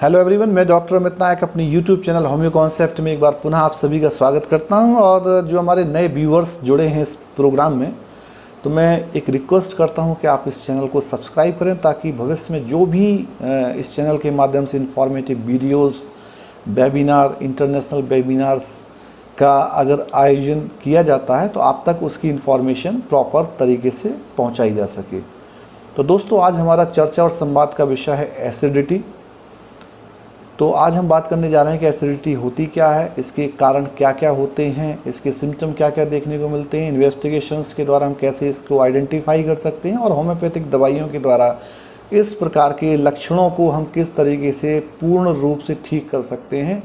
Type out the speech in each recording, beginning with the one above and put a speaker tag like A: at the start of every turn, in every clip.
A: Hello everyone, मैं doctor Amit नायक अपनी YouTube channel homeo concept में एक बार पुनः आप सभी का स्वागत करता हूं। और जो हमारे नए व्यूअर्स जुड़े हैं इस प्रोग्राम में, तो मैं एक रिक्वेस्ट करता हूं कि आप इस चैनल को सब्सक्राइब करें, ताकि भविष्य में जो भी इस चैनल के माध्यम से informative videos, webinar, international webinars का अगर आयोजन किया जाता है तो आप तक उसकी इन्फॉर्मेशन प्रॉपर तरीके से पहुँचाई जा सके। तो दोस्तों, आज हमारा चर्चा और संवाद का विषय है एसिडिटी। तो आज हम बात करने जा रहे हैं कि एसिडिटी होती क्या है, इसके कारण क्या क्या होते हैं, इसके सिम्टम क्या क्या देखने को मिलते हैं, इन्वेस्टिगेशंस के द्वारा हम कैसे इसको आइडेंटिफाई कर सकते हैं, और होम्योपैथिक दवाइयों के द्वारा इस प्रकार के लक्षणों को हम किस तरीके से पूर्ण रूप से ठीक कर सकते हैं।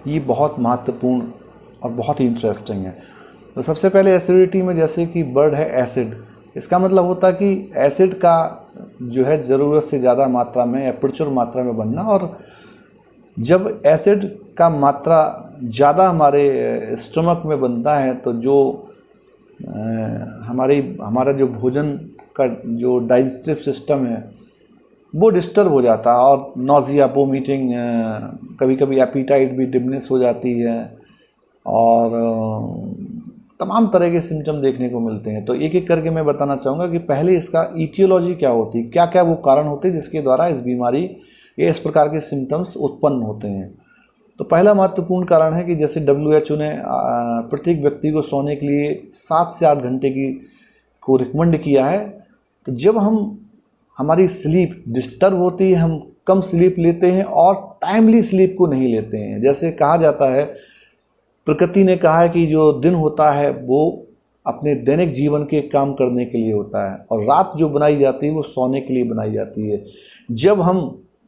A: ये बहुत महत्वपूर्ण और बहुत ही इंटरेस्टिंग है। तो सबसे पहले एसिडिटी में जैसे कि वर्ड है एसिड, इसका मतलब होता है कि एसिड का जो है ज़रूरत से ज़्यादा मात्रा में या प्रचुर मात्रा में बनना। और जब एसिड का मात्रा ज़्यादा हमारे स्टमक में बनता है तो जो हमारा जो भोजन का जो डाइजेस्टिव सिस्टम है वो डिस्टर्ब हो जाता है, और नॉजिया, वोमिटिंग, कभी कभी एपीटाइट भी डिमिनिश हो जाती है, और तमाम तरह के सिम्टम देखने को मिलते हैं। तो एक एक करके मैं बताना चाहूँगा कि पहले इसका ईटियोलॉजी क्या होती है, क्या क्या वो कारण होते हैं जिसके द्वारा इस बीमारी ये इस प्रकार के सिम्टम्स उत्पन्न होते हैं। तो पहला महत्वपूर्ण कारण है कि जैसे WHO ने प्रत्येक व्यक्ति को सोने के लिए 7 से 8 घंटे को रिकमेंड किया है। तो जब हमारी स्लीप डिस्टर्ब होती है, हम कम स्लीप लेते हैं और टाइमली स्लीप को नहीं लेते हैं। जैसे कहा जाता है, प्रकृति ने कहा है कि जो दिन होता है वो अपने दैनिक जीवन के काम करने के लिए होता है, और रात जो बनाई जाती है वो सोने के लिए बनाई जाती है। जब हम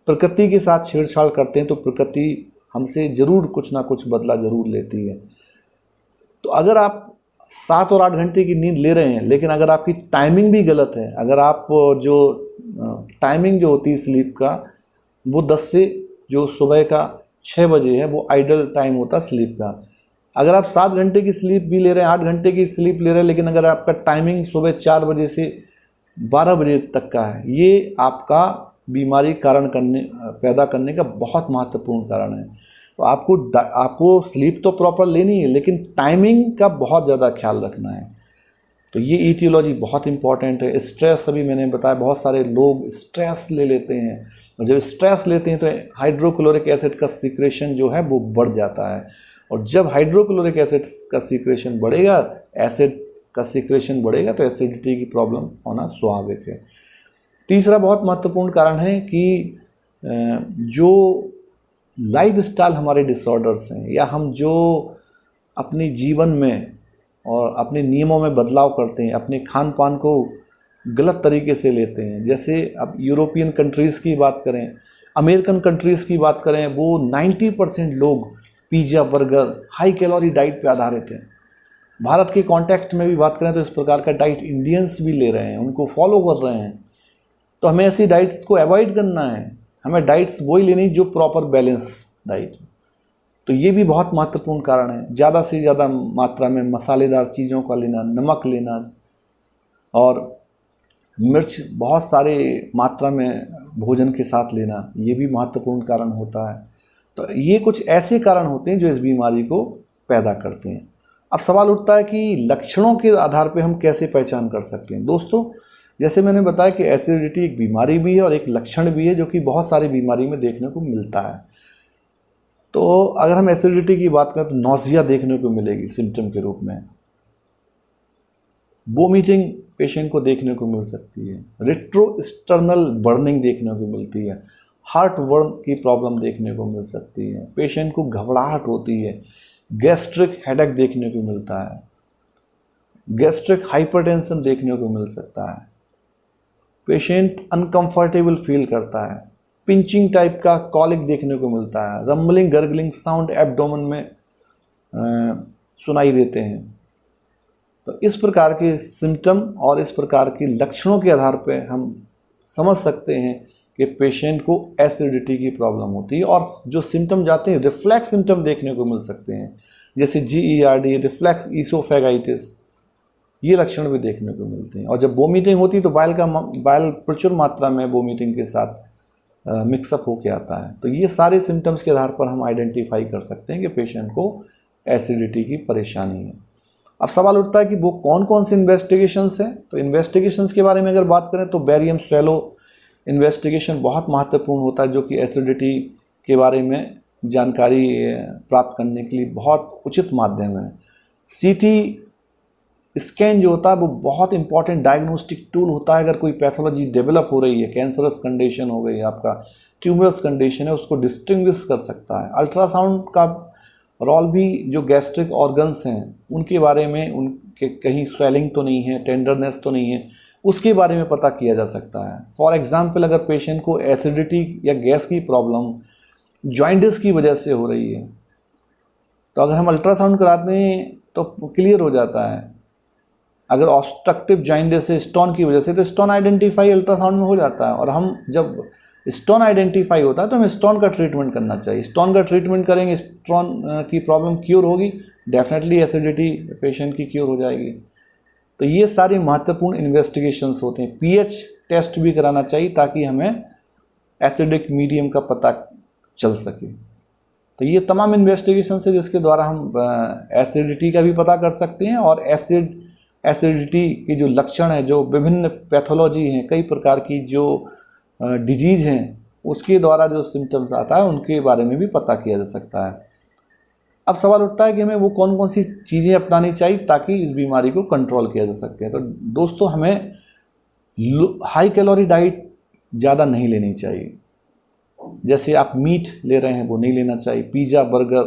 A: प्रकृति के साथ छेड़छाड़ करते हैं तो प्रकृति हमसे ज़रूर कुछ ना कुछ बदला ज़रूर लेती है। तो अगर आप 7 और 8 घंटे की नींद ले रहे हैं, लेकिन अगर आपकी टाइमिंग भी गलत है, अगर आप जो टाइमिंग जो होती है स्लीप का, वो 10 से जो सुबह का 6 बजे है वो आइडल टाइम होता है स्लीप का। अगर आप 7 घंटे की स्लीप भी ले रहे हैं, 8 घंटे की स्लीप ले रहे हैं, लेकिन अगर आपका टाइमिंग सुबह 4 बजे से 12 बजे तक का है, ये आपका बीमारी पैदा करने का बहुत महत्वपूर्ण कारण है। तो आपको स्लीप तो प्रॉपर लेनी है, लेकिन टाइमिंग का बहुत ज़्यादा ख्याल रखना है। तो ये ईटियोलॉजी बहुत इंपॉर्टेंट है। स्ट्रेस, अभी मैंने बताया, बहुत सारे लोग स्ट्रेस ले लेते हैं, और जब स्ट्रेस लेते हैं तो हाइड्रोक्लोरिक एसिड का सीक्रेशन जो है वो बढ़ जाता है, और जब हाइड्रोक्लोरिक एसिड का सीक्रेशन बढ़ेगा, एसिड का सीक्रेशन बढ़ेगा, तो एसिडिटी की प्रॉब्लम होना स्वाभाविक है। तीसरा बहुत महत्वपूर्ण कारण है कि जो लाइफस्टाइल हमारे डिसऑर्डर्स हैं, या हम जो अपने जीवन में और अपने नियमों में बदलाव करते हैं, अपने खान पान को गलत तरीके से लेते हैं। जैसे अब यूरोपियन कंट्रीज़ की बात करें, अमेरिकन कंट्रीज़ की बात करें, वो 90% लोग pizza, burger, high calorie diet पे आधारित हैं। भारत के कॉन्टेक्स्ट में भी बात करें तो इस प्रकार का डाइट इंडियंस भी ले रहे हैं, उनको फॉलो कर रहे हैं। तो हमें ऐसी डाइट्स को अवॉइड करना है। हमें डाइट्स वही लेनी जो प्रॉपर बैलेंस डाइट। तो ये भी बहुत महत्वपूर्ण कारण है। ज़्यादा से ज़्यादा मात्रा में मसालेदार चीज़ों का लेना, नमक लेना, और मिर्च बहुत सारे मात्रा में भोजन के साथ लेना, ये भी महत्वपूर्ण कारण होता है। तो ये कुछ ऐसे कारण होते हैं जो इस बीमारी को पैदा करते हैं। अब सवाल उठता है कि लक्षणों के आधार पर हम कैसे पहचान कर सकते हैं। दोस्तों, जैसे मैंने बताया कि एसिडिटी एक बीमारी भी है और एक लक्षण भी है, जो कि बहुत सारी बीमारी में देखने को मिलता है। तो अगर हम एसिडिटी की बात करें तो नॉजिया देखने को मिलेगी सिम्टम के रूप में, वोमिटिंग पेशेंट को देखने को मिल सकती है, रेट्रोस्टर्नल बर्निंग देखने को मिलती है, हार्ट वर्म की प्रॉब्लम देखने को मिल सकती है, पेशेंट को घबराहट होती है, गैस्ट्रिक हेडेक देखने को मिलता है, गैस्ट्रिक हाइपरटेंशन देखने को मिल सकता है, पेशेंट अनकंफर्टेबल फील करता है, पिंचिंग टाइप का कॉलिक देखने को मिलता है, रंबलिंग गर्गलिंग साउंड एब्डोमेन में सुनाई देते हैं। तो इस प्रकार के सिम्टम और इस प्रकार के लक्षणों के आधार पर हम समझ सकते हैं कि पेशेंट को एसिडिटी की प्रॉब्लम होती है। और जो सिम्टम जाते हैं, रिफ्लेक्स सिम्टम देखने को मिल सकते हैं, जैसे GERD, रिफ्लेक्स ईसोफेगाइटिस, ये लक्षण भी देखने को मिलते हैं। और जब वोमिटिंग होती है तो बाइल प्रचुर मात्रा में वोमिटिंग के साथ मिक्सअप होके आता है। तो ये सारे सिम्टम्स के आधार पर हम आइडेंटिफाई कर सकते हैं कि पेशेंट को एसिडिटी की परेशानी है। अब सवाल उठता है कि वो कौन कौन से इन्वेस्टिगेशंस हैं। तो इन्वेस्टिगेशंस के बारे में अगर बात करें तो बेरियम स्वैलो इन्वेस्टिगेशन बहुत महत्वपूर्ण होता है, जो कि एसिडिटी के बारे में जानकारी प्राप्त करने के लिए बहुत उचित माध्यम है। सीटी स्कैन जो होता है वो बहुत इंपॉर्टेंट डायग्नोस्टिक टूल होता है। अगर कोई पैथोलॉजी डेवलप हो रही है, कैंसरस कंडीशन हो गई, आपका ट्यूमरस कंडीशन है, उसको डिस्टिंग्विश कर सकता है। अल्ट्रासाउंड का रोल भी, जो गैस्ट्रिक ऑर्गन्स हैं उनके बारे में, उनके कहीं स्वेलिंग तो नहीं है, टेंडरनेस तो नहीं है, उसके बारे में पता किया जा सकता है। फॉर एग्जांपल, अगर पेशेंट को एसिडिटी या गैस की प्रॉब्लम जॉइंटिस की वजह से हो रही है, तो अगर हम अल्ट्रासाउंड कराते हैं तो क्लियर हो जाता है। अगर ऑब्स्ट्रक्टिव जॉइंटिस है स्टोन की वजह से, तो स्टोन आइडेंटिफाई अल्ट्रासाउंड में हो जाता है। और हम जब स्टोन आइडेंटिफाई होता है तो हमें स्टोन का ट्रीटमेंट करना चाहिए। स्टोन का ट्रीटमेंट करेंगे, स्टोन की प्रॉब्लम क्योर होगी, डेफिनेटली एसिडिटी पेशेंट की क्योर हो जाएगी। तो ये सारे महत्वपूर्ण इन्वेस्टिगेशंस होते हैं। पीएच टेस्ट भी कराना चाहिए ताकि हमें एसिडिक मीडियम का पता चल सके। तो ये तमाम इन्वेस्टिगेशंस है जिसके द्वारा हम एसिडिटी का भी पता कर सकते हैं, और एसिडिटी के जो लक्षण है, जो विभिन्न पैथोलॉजी हैं, कई प्रकार की जो डिजीज़ हैं, उसके द्वारा जो सिम्टम्स आता है उनके बारे में भी पता किया जा सकता है। अब सवाल उठता है कि हमें वो कौन कौन सी चीज़ें अपनानी चाहिए ताकि इस बीमारी को कंट्रोल किया जा सकते हैं। तो दोस्तों, हमें हाई कैलोरी डाइट ज़्यादा नहीं लेनी चाहिए। जैसे आप मीट ले रहे हैं वो नहीं लेना चाहिए, पिज़्ज़ा, बर्गर,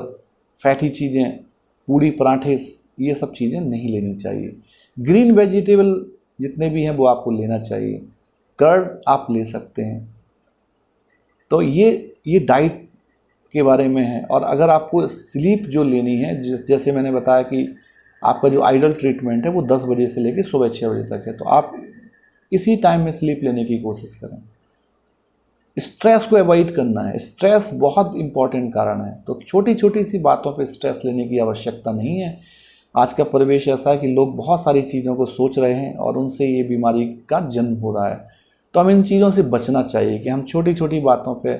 A: फैटी चीज़ें, पूड़ी, पराठे, ये सब चीज़ें नहीं लेनी चाहिए। ग्रीन वेजिटेबल जितने भी हैं वो आपको लेना चाहिए। कर्ड आप ले सकते हैं। तो ये डाइट के बारे में है। और अगर आपको स्लीप जो लेनी है, जैसे मैंने बताया कि आपका जो आइडल ट्रीटमेंट है वो 10 बजे से लेकर सुबह 6 बजे तक है, तो आप इसी टाइम में स्लीप लेने की कोशिश करें। स्ट्रेस को अवॉइड करना है। स्ट्रेस बहुत इंपॉर्टेंट कारण है। तो छोटी छोटी सी बातों पे स्ट्रेस लेने की आवश्यकता नहीं है। आज का परिवेश ऐसा है कि लोग बहुत सारी चीज़ों को सोच रहे हैं और उनसे ये बीमारी का जन्म हो रहा है। तो हम इन चीज़ों से बचना चाहिए कि हम छोटी छोटी बातों पे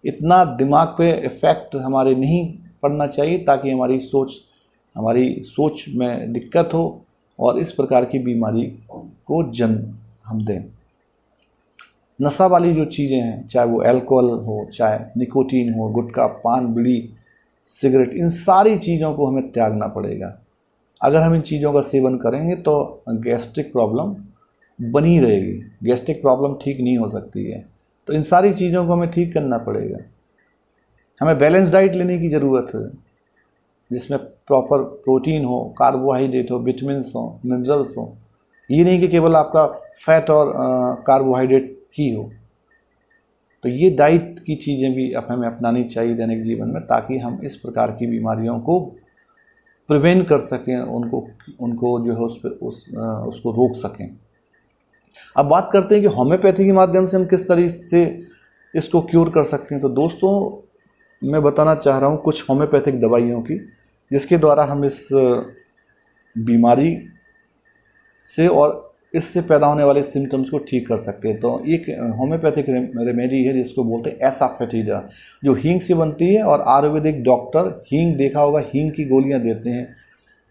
A: इतना दिमाग पे इफ़ेक्ट हमारे नहीं पड़ना चाहिए ताकि हमारी सोच में दिक्कत हो और इस प्रकार की बीमारी को जन्म हम दें। नशा वाली जो चीज़ें हैं, चाहे वो अल्कोहल हो, चाहे निकोटीन हो, गुटखा, पान, बीड़ी, सिगरेट, इन सारी चीज़ों को हमें त्यागना पड़ेगा। अगर हम इन चीज़ों का सेवन करेंगे तो गैस्ट्रिक प्रॉब्लम बनी रहेगी, गैस्ट्रिक प्रॉब्लम ठीक नहीं हो सकती है। तो इन सारी चीज़ों को हमें ठीक करना पड़ेगा। हमें बैलेंस डाइट लेने की ज़रूरत है जिसमें प्रॉपर प्रोटीन हो, कार्बोहाइड्रेट हो, विटामिन्स हो, मिनरल्स हो। ये नहीं कि केवल आपका फैट और कार्बोहाइड्रेट ही हो। तो ये डाइट की चीज़ें भी हमें अपनानी चाहिए दैनिक जीवन में ताकि हम इस प्रकार की बीमारियों को प्रिवेंट कर सकें, उनको जो है उसको रोक सकें। अब बात करते हैं कि होम्योपैथी के माध्यम से हम किस तरीके से इसको क्योर कर सकते हैं। तो दोस्तों, मैं बताना चाह रहा हूँ कुछ होम्योपैथिक दवाइयों की जिसके द्वारा हम इस बीमारी से और इससे पैदा होने वाले सिम्टम्स को ठीक कर सकते हैं। तो एक होम्योपैथिक रेमेडी है जिसको बोलते हैं एसाफेटिडा, जो हींग से बनती है। और आयुर्वेदिक डॉक्टर हींग, देखा होगा, हींग की गोलियां देते हैं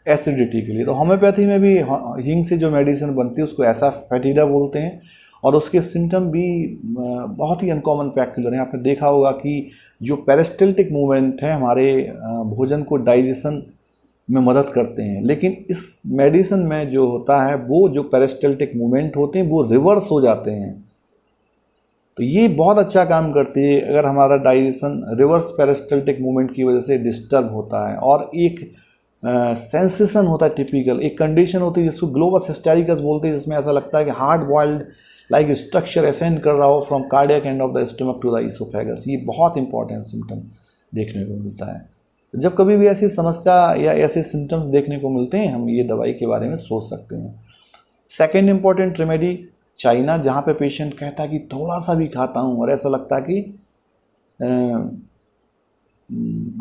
A: एसिडिटी के लिए। तो होम्योपैथी में भी हींग से जो मेडिसिन बनती है उसको एसाफेटिडा बोलते हैं। और उसके सिम्टम भी बहुत ही अनकॉमन पैक्युलर हैं। आपने देखा होगा कि जो पेरिस्टल्टिक मूवमेंट है हमारे भोजन को डाइजेशन में मदद करते हैं, लेकिन इस मेडिसिन में जो होता है वो जो पेरिस्टल्टिक मूवमेंट होते हैं वो रिवर्स हो जाते हैं। तो ये बहुत अच्छा काम करती है अगर हमारा डाइजेशन रिवर्स पेरिस्टल्टिक मूवमेंट की वजह से डिस्टर्ब होता है। और एक सेंसेशन होता है टिपिकल, एक कंडीशन होती है जिसको ग्लोबस हिस्टेरिकस बोलते हैं, जिसमें ऐसा लगता है कि hard boiled like structure ascend कर रहा हो from cardiac end of the stomach to the oesophagus. ये बहुत इंपॉर्टेंट सिम्टम देखने को मिलता है। जब कभी भी ऐसी समस्या या ऐसे सिम्टम्स देखने को मिलते हैं, हम ये दवाई के बारे में सोच सकते हैं। सेकेंड इंपॉर्टेंट रेमेडी चाइना, जहाँ पे पेशेंट कहता है कि थोड़ा सा भी खाता हूँ और ऐसा लगता है कि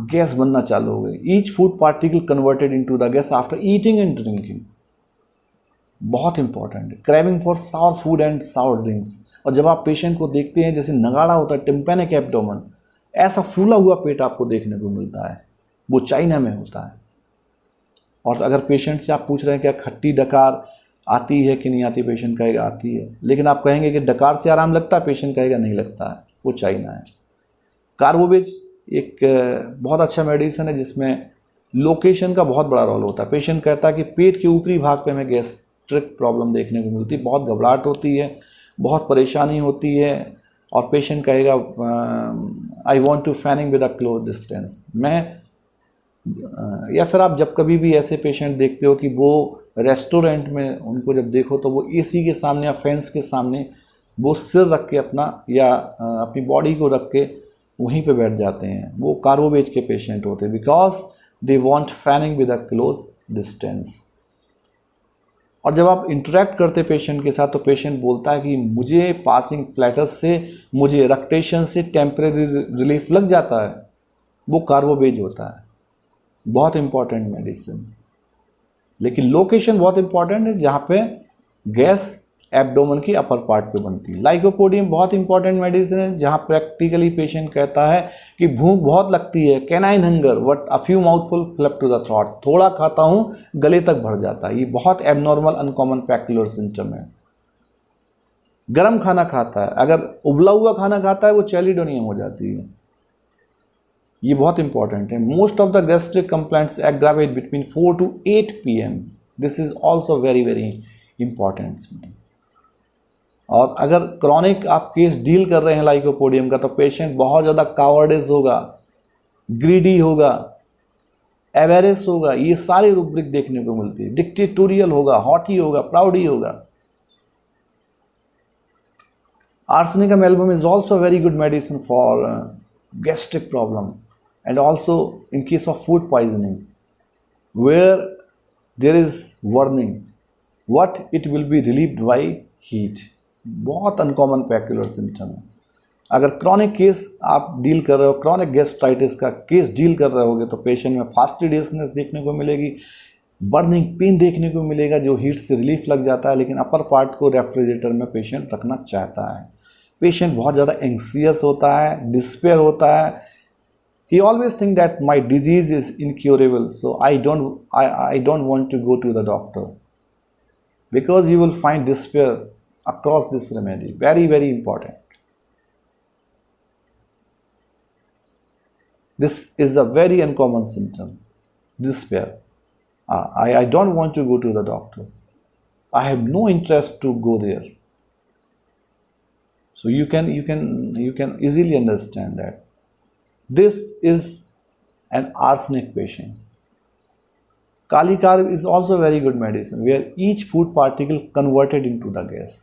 A: गैस बनना चालू हो गई। Each food particle converted into the gas after eating and drinking, बहुत इंपॉर्टेंट है। Craving for sour food and sour drinks, और जब आप पेशेंट को देखते हैं जैसे नगाड़ा होता है, टिम्पैनिक एब्डोमेन, ऐसा फूला हुआ पेट आपको देखने को मिलता है, वो चाइना में होता है। और अगर पेशेंट से आप पूछ रहे हैं क्या खट्टी डकार आती है कि नहीं आती, पेशेंट कहेगा आती है, लेकिन आप कहेंगे कि डकार से आराम लगता है, पेशेंट कहेगा नहीं लगता है, वो चाइना है। कार्बोवेज एक बहुत अच्छा मेडिसिन है जिसमें लोकेशन का बहुत बड़ा रोल होता है। पेशेंट कहता है कि पेट के ऊपरी भाग पे हमें गैस्ट्रिक प्रॉब्लम देखने को मिलती है, बहुत घबराहट होती है, बहुत परेशानी होती है, और पेशेंट कहेगा I want to fanning with a close distance. या फिर आप जब कभी भी ऐसे पेशेंट देखते हो कि वो रेस्टोरेंट में उनको जब देखो तो वो एसी के सामने या फैंस के सामने वो सिर रख के अपना या अपनी बॉडी को रख के वहीं पे बैठ जाते हैं, वो कार्बोवेज के पेशेंट होते हैं, because they want fanning with a close distance. और जब आप इंटरेक्ट करते पेशेंट के साथ तो पेशेंट बोलता है कि मुझे पासिंग फ्लैटस से, मुझे इरेक्टेशन से टेम्परेरी रिलीफ लग जाता है, वो कार्बोवेज होता है। बहुत इंपॉर्टेंट मेडिसिन। लेकिन लोकेशन बहुत इंपॉर्टेंट है जहाँ पे गैस एब्डोमेन की अपर पार्ट पे बनती है। लाइकोपोडियम बहुत इंपॉर्टेंट मेडिसिन है जहाँ प्रैक्टिकली पेशेंट कहता है कि भूख बहुत लगती है, canine hunger, but a few mouthful flip to the throat, थोड़ा खाता हूँ गले तक भर जाता है। ये बहुत एबनॉर्मल अनकॉमन पैक्युलर सिम्टम है। गर्म खाना खाता है, अगर उबला हुआ खाना खाता है वो चैलिडोनियम हो जाती है। ये बहुत इंपॉर्टेंट है। Most of the gastric complaints aggravate between 4 to 8 PM। This is also very very important symptom. और अगर क्रॉनिक आप केस डील कर रहे हैं लाइकोपोडियम का तो पेशेंट बहुत ज़्यादा कावर्डिस होगा, ग्रीडी होगा, एवेरेस होगा, ये सारे रूब्रिक देखने को मिलती है। डिक्टेटोरियल होगा, हॉटी होगा, प्राउडी होगा। Arsenicum album is also a very good medicine for gastric problem, and also in case of food poisoning where there is burning, what it will be relieved by heat। बहुत uncommon पैक्युलर symptom है। अगर chronic case आप deal कर रहे हो, chronic gastritis का case deal कर रहे होगे तो पेशेंट में फास्टिडियसनेस देखने को मिलेगी, बर्निंग पेन देखने को मिलेगा जो हीट से रिलीफ लग जाता है, लेकिन अपर पार्ट को रेफ्रिजरेटर में पेशेंट रखना चाहता है। पेशेंट बहुत ज़्यादा एंग्सियस होता है, डिस्पेयर होता है। He always think that my disease is incurable, so I don't want to go to the doctor, because you will find despair across this remedy. Very very important. This is a very uncommon symptom, despair. I don't want to go to the doctor. I have no interest to go there. So you can easily understand that this is an arsenic patient. Kali carb is also a very good medicine where each food particle converted into the gas.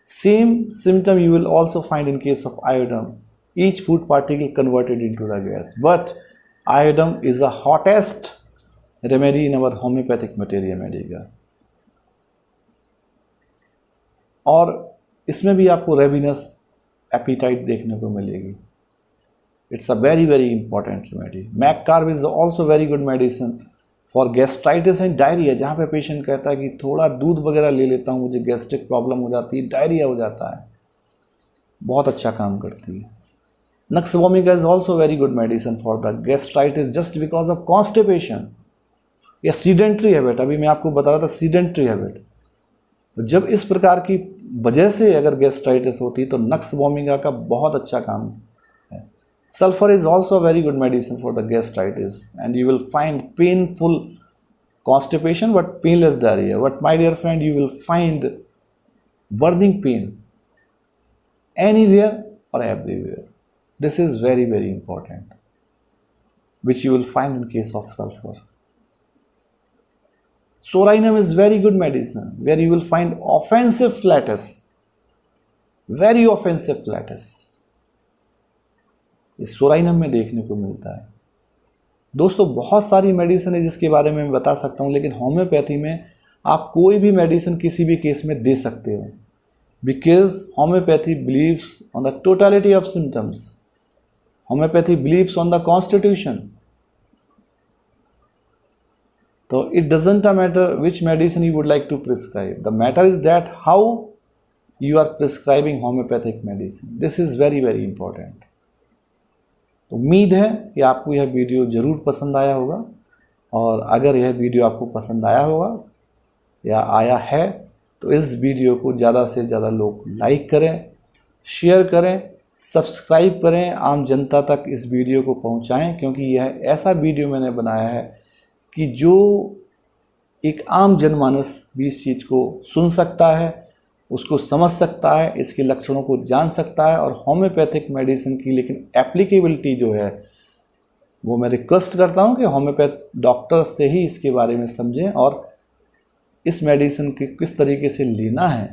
A: Same symptom you will also find in case of iodine. Each food particle converted into the gas. But iodine is the hottest remedy in our homeopathic materia medica. और इसमें भी आपको Rivinus appetite देखने को मिलेगी। It's a very very important remedy. Mag carb is also very good medicine for gastritis and diarrhoea, जहाँ पे patient कहता है कि थोड़ा दूध वगैरह ले लेता हूँ मुझे गैस्ट्रिक प्रॉब्लम हो जाती है, डायरिया हो जाता है, बहुत अच्छा काम करती है। Nux vomica is also very good medicine for the gastritis just because of constipation या सीडेंट्री हैबिट। अभी मैं आपको बता रहा था सीडेंट्री हैबिट। तो जब इस प्रकार की वजह से अगर गैस्ट्राइटिस होती है तो नक्स वोमिका का बहुत अच्छा काम है। Sulphur is also very good medicine for the gastritis and you will find painful constipation but painless diarrhoea. But my dear friend, you will find burning pain anywhere or everywhere. This is very very important, which you will find in case of sulfur. Sorinum is very good medicine where you will find offensive flatus, very offensive flatus. ये psorinum में देखने को मिलता है। दोस्तों बहुत सारी medicine है जिसके बारे में मैं बता सकता हूँ, लेकिन होम्योपैथी में आप कोई भी मेडिसिन किसी भी केस में दे सकते हो, because homeopathy believes on the totality of symptoms. Homeopathy believes on the constitution. So it doesn't matter which medicine you would like to prescribe. The matter is that how you are prescribing homeopathic medicine. This is very very important. तो उम्मीद है कि आपको यह video ज़रूर पसंद आया होगा, और अगर यह वीडियो आपको पसंद आया होगा या आया है तो इस वीडियो को ज़्यादा से ज़्यादा लोग लाइक करें, शेयर करें, सब्सक्राइब करें, आम जनता तक इस वीडियो को पहुंचाएं, क्योंकि यह ऐसा वीडियो मैंने बनाया है कि जो एक आम जनमानस भी इस चीज़ को सुन सकता है, उसको समझ सकता है, इसके लक्षणों को जान सकता है, और होम्योपैथिक मेडिसिन की लेकिन एप्लीकेबिलिटी जो है वो मैं रिक्वेस्ट करता हूं कि होम्योपैथ डॉक्टर से ही इसके बारे में समझें, और इस मेडिसिन के किस तरीके से लेना है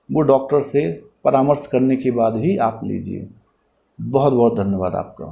A: वो डॉक्टर से परामर्श करने के बाद ही आप लीजिए। बहुत बहुत धन्यवाद आपका।